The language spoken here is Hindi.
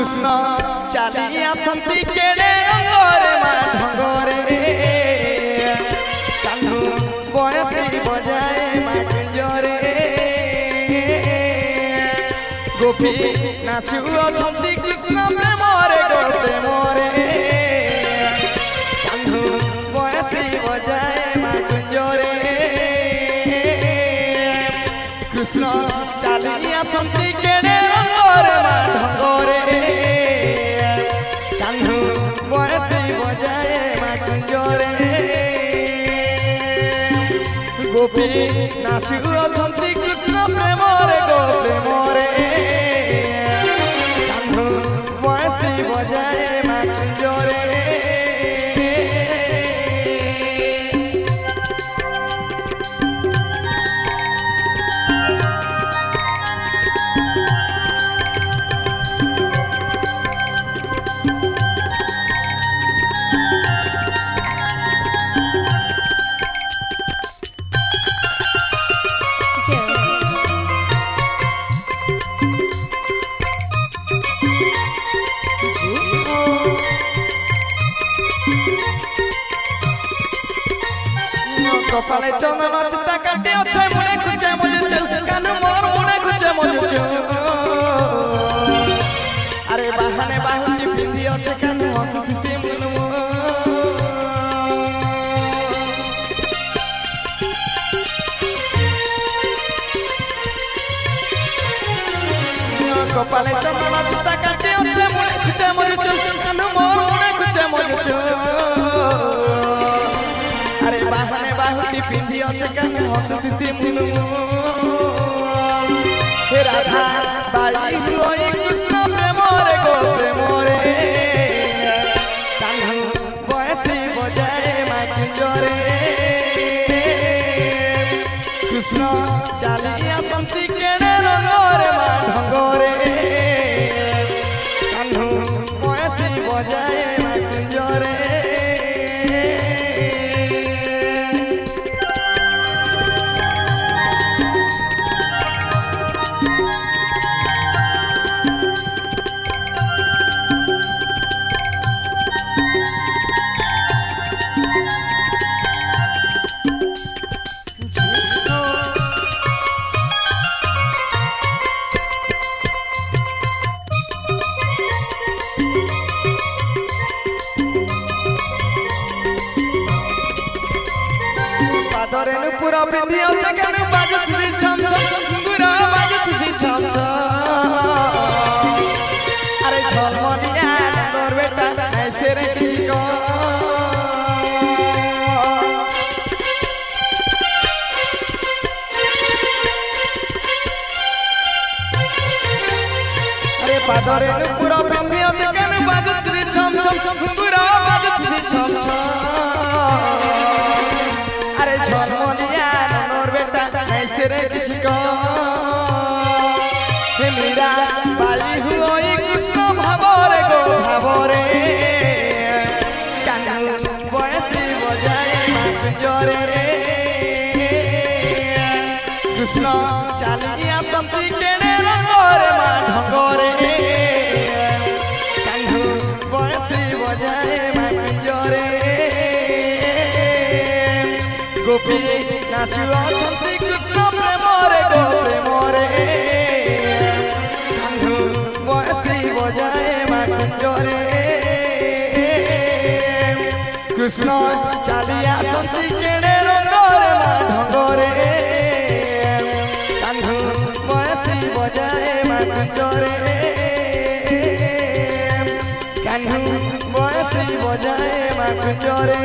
कृष्ण चाली आसंती केड़े रंगरे मा ढंगरे कान्हू बयसी बजाए मा कुंजरे गोपी नाचु अछंती कृष्ण प्रेमरे गो प्रेमरे कान्हू बयसी बजाए मा कुंजरे कृष्ण चाली आसंती केड़े रंगरे मा ढंगरे कान्हू बयसी बजाए मा कुंजरे गोपी नाचु अछंती कृष्ण प्रेमरे गो प्रेमरे कान्हू बयसी बजाए मा कुंजरे कपाले चंदन चिता काटे अच्छे मुड़े खुचे मजुचो कान मोर मुड़े खुचे मजुचो अरे बाहने बाहुटी पिंदी अच्छे कान हंसती मुनु कपाले चंदन चिता काटे अच्छे मुड़े खुचे मजुचो कान मोर मुड़े खुचे मजुचो अरे बाहने बाहुटी पिंदी अच्छे कान हंसती मुनु हे राधा बाई हुई कृष्ण प्रेमरे गो प्रेमरे कान्हू बयसी बजाए मा कुंजरे कृष्ण चाली आसंती केड़े रंगरे मा ढंगरे कान्हू बयसी बजाए मा कुंजरे पादरे पूरा पिंदी अच्छे कान बाजती छम छम पूरा बाजती छम छम अरे झलमलिया तोर बेटा ऐसे रे किसी को अरे पादरे पूरा पिंदी अच्छे कान बाजती छम छम पूरा बाजती छम छम अरे झलमलिया नोर बेटा ऐसे रे किसी को हे मीरा बाली हुई कृष्ण भावरे गो भावरे कान्हू बयसी बजाए मा कुंजरे कृष्ण चाली आसंती केड़े रंगरे मा ढंगरे कान्हू बयसी बजाए मा कुंजरे गोपी नाचु अछंती कृष्ण प्रेमरे गो प्रेमरे कान्हू बयसी बजाए मा कुंजरे कृष्ण चाली आसंती केड़े रंगरे मा ढंगरे कान्हू बयसी बजाए मा कुंजरे कान्हू बयसी बजाए मा कुंजरे